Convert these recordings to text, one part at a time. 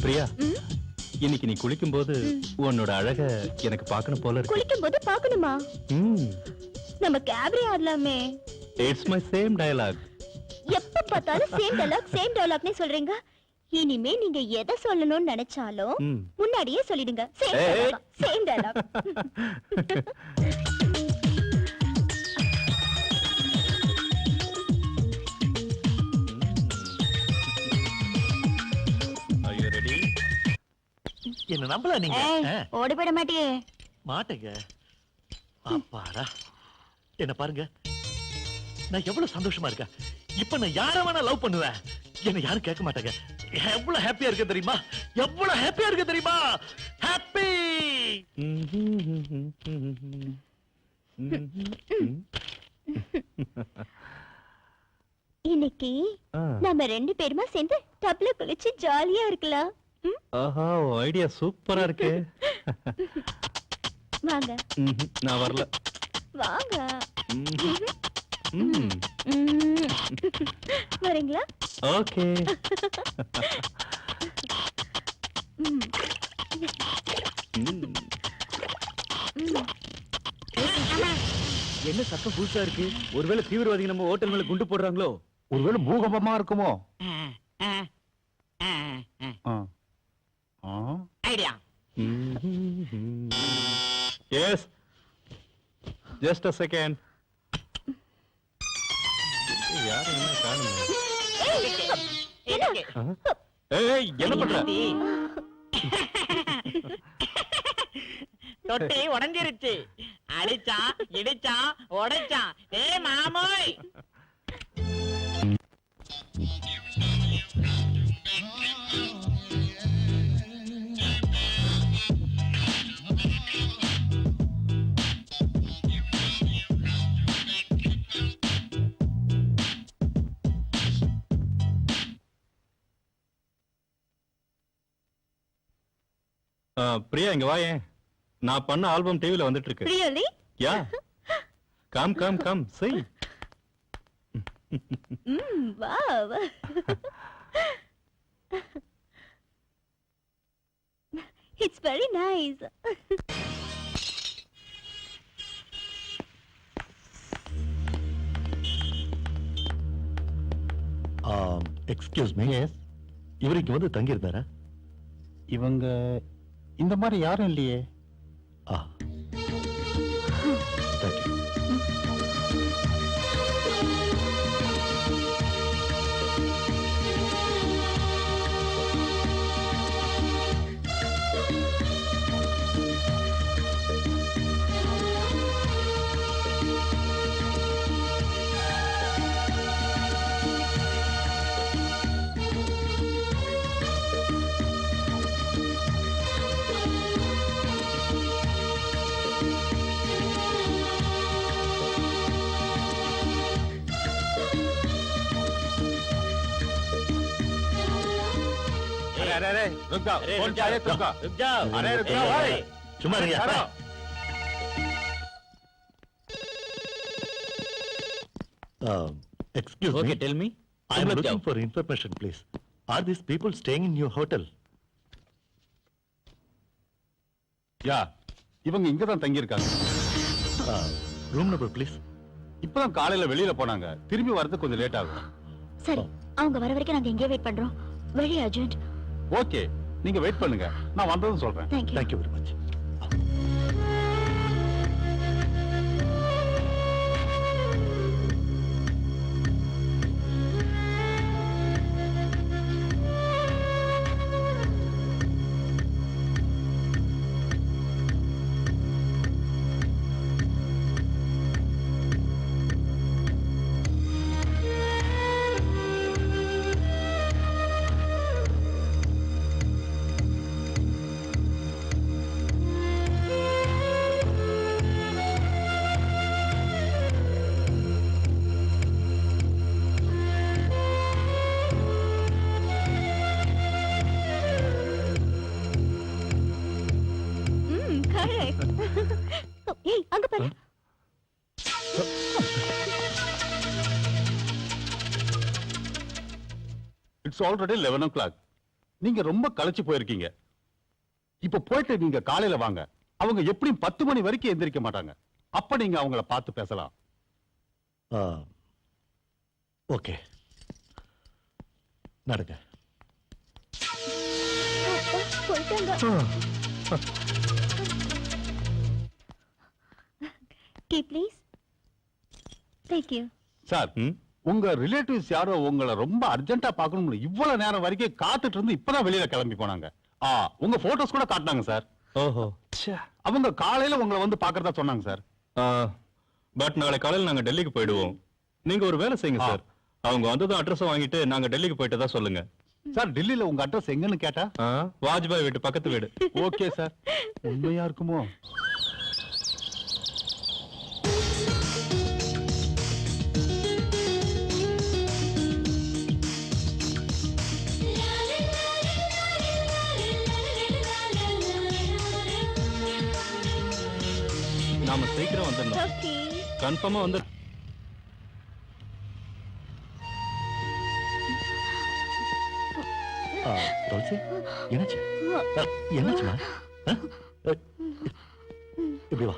பிரியா, இன்னைக்கு நீ குளிக்கும் போது உன்னோட அழக எனக்கு பார்க்கணும் போல இருக்கு. குளிக்கும் போது பார்க்கணுமா? நம்ம கேப்ரே ஆடலாமே. It's my same dialogue. எப்ப பார்த்தாலும் சேம் டயலாக்னே சொல்றீங்க. இனிமே நீங்க எதை சொல்லணும்னு நினைச்சாலும் முன்னாடியே சொல்லிடுங்க. Same dialogue. என்ன நம்பல நீங்க? ஓடி போயிட மாட்டியே? மாட்டேங்க. அப்பாடா, என்ன பாருங்க, நான் எவ்வளவு சந்தோஷமா இருக்கேன். இப்ப நான் யார வேணா லவ் பண்ணுவேன், என்ன யாரும் கேட்க மாட்டாங்க. எவ்வளவு ஹாப்பியா இருக்க தெரியுமா? எவ்வளவு ஹாப்பியா இருக்க தெரியுமா? ஹாப்பி. இன்னைக்கு நம்ம ரெண்டு பேருமா சேர்ந்து டப்ல குளிச்சு ஜாலியா இருக்கலாம். ஆஹா, ஐடியா சூப்பரா இருக்கு. வாங்க. நான் வரல. வாங்க. வரீங்களா? ஓகே. என்ன சத்தம் புதுசா இருக்கு? ஒருவேளை தீவிரவாதிகள் நம்ம ஹோட்டல் மேல குண்டு போடுறாங்களோ? ஒருவேளை பூகம்பமா இருக்குமோ? Idea. Yes, just a second. யார் என்ன காணுமே? ஏய், என்ன பண்ற? தொட்டி உடைஞ்சிருச்சு. அடிச்சா இடிச்சா உடைச்சா. ஏ மாமோய். பிரியா, இங்க வாயே. நான் பண்ண ஆல்பம் டிவில வந்துட்டு இருக்கு. Really? Yeah. Come come come, see. Wow. It's very nice. Excuse me. இவருக்கு வந்து தங்கி இருந்தாரா? இவங்க இந்த மாதிரி யாரும் இல்லையே. अरे रुक जाओ, फोन क्या है तुमका? रुक जाओ. अरे रुक जाओ भाई. சும்மா இருங்க. Excuse me. Okay, tell me. I am looking for information, please. Are these people staying in your hotel? யா, இவங்க இங்க தான் தங்கி இருக்காங்க. Room number, please. இப்பதான் காலையில வெளியில போனாங்க. திரும்பி வரது கொஞ்சம் லேட் ஆகும். சரி, அவங்க வர வரைக்கும் நாங்க இங்கே வெயிட் பண்றோம். Very urgent. ஓகே, நீங்க வெயிட் பண்ணுங்க. நான் வந்ததும் சொல்றேன். Thank you. Thank you very much. ஏய், அங்க பாரு. It's already 11 o'clock. நீங்க ரொம்ப களைச்சு போயிருக்கீங்க. இப்ப போயிட்டு நீங்க காலையில வாங்க. அவங்க எப்படியும் 10 மணி வரைக்கும் எந்திரிக்க மாட்டாங்க. அப்ப நீங்க அவங்கள பார்த்து பேசலாம். ஓகே, நடங்க. போயிட்டாங்க. Key please. Thank you. Sir, உங்க ரிலேட்டிவ்ஸ் யாரோ உங்களை ரொம்ப அர்ஜென்ட்டா பார்க்கணும்னு இவ்வளவு நேரம் வரைக்கும் காத்துட்டு இருந்து இப்பதான் வெளியில கிளம்பி போனாங்க. உங்க போட்டோஸ் கூட காட்டினாங்க சார். ஓஹோ. அவங்க காலையில உங்களை வந்து பார்க்கறதா சொன்னாங்க சார். பட் நாளை காலையில் நாங்க டெல்லிக்கு போயிடுவோம். நீங்க ஒரு வேலை செய்யுங்க சார். அவங்க வந்ததும் அட்ரஸ் வாங்கிட்டு நாங்க டெல்லிக்கு போயிட்டு தான் சொல்லுங்க. சார், டெல்லியில உங்க அட்ரஸ் எங்கன்னு கேட்டா வாஜ்பாய் வீட்டு பக்கத்து வீடு. Okay sir. உண்மையா இருக்குமோ? நாம சீக்கிரம் வந்துடணும். ஓகே. கன்ஃபார்மா வந்து துளசி, என்னாச்சு? என்னாச்சுமா? இப்படி வா.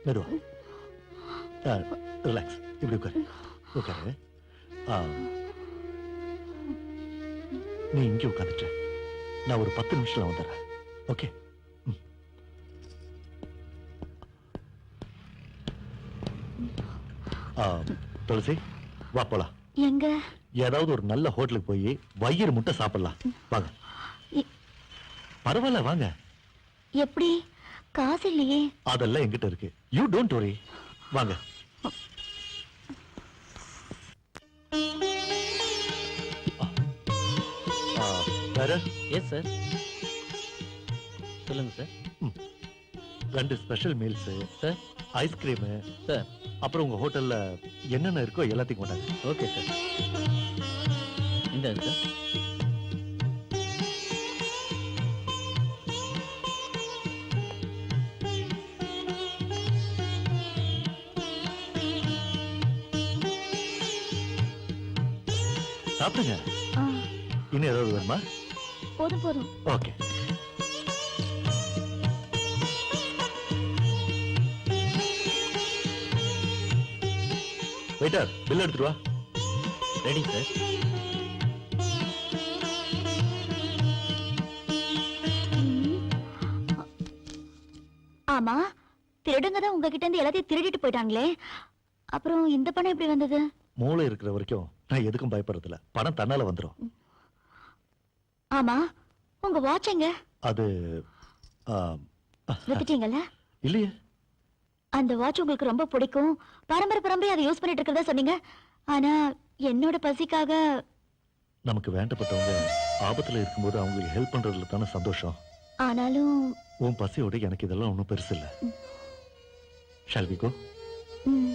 மெதுவா. ரிலாக்ஸ். இப்படி உட்காரு. உட்காரு. நீ இங்கே உட்காந்துட்டு நான் ஒரு 10 நிமிஷத்துல வந்துடுறேன். ஓகே? துளசி, வா போலாம். எங்க? ஏதாவது ஒரு நல்ல ஹோட்டலுக்கு போய் வயிறு முட்டை சாப்பிடலாம். வாங்க. பரவாயில்ல, வாங்க. எப்படி? காசு இல்லையே. அதெல்லாம் என்கிட்ட இருக்கு. You don't worry. வாங்க. வேற? Yes sir. சொல்லுங்க sir. 2 special meals sir. Ice cream sir. அப்புறம் உங்க ஹோட்டல்ல என்னென்ன இருக்கோ எல்லாத்தையும் கொண்டாங்க. Okay sir. இந்தாங்க சார். சாப்பிடுங்க. இன்னும் ஏதாவது வேணுமா? போதும் போதும். ஓகே. வெயிட்டர், பில் எடுத்துட்டு வா. Ready sir. ஆமா, திருடுங்க தான் உங்ககிட்ட இருந்து எல்லாத்தையும் திருடிட்டு போயிட்டாங்களே. அப்புறம் இந்த பணம் எப்படி வந்தது? மூளை இருக்கிற வரைக்கும் நான் எதுக்கும் பயப்படுறதில்ல. பணம் தன்னால வந்துடும். ஆமா, உங்க வாட்ச் எங்க? அது வித்துட்டீங்கல்ல? இல்லையே. அந்த வாட்ச் உங்களுக்கு ரொம்ப பிடிக்கும், பரம்பரை அதை யூஸ் பண்ணிட்டு இருக்கிறதா சொன்னீங்க. ஆனா என்னோட பசிக்காக. நமக்கு வேண்டப்பட்டவங்க ஆபத்துல இருக்கும்போது அவங்களுக்கு ஹெல்ப் பண்றதுல தானே சந்தோஷம். ஆனாலும் உன் பசியோட எனக்கு இதெல்லாம் ஒன்றும் பெருசு இல்லை. Shall we go? ம்.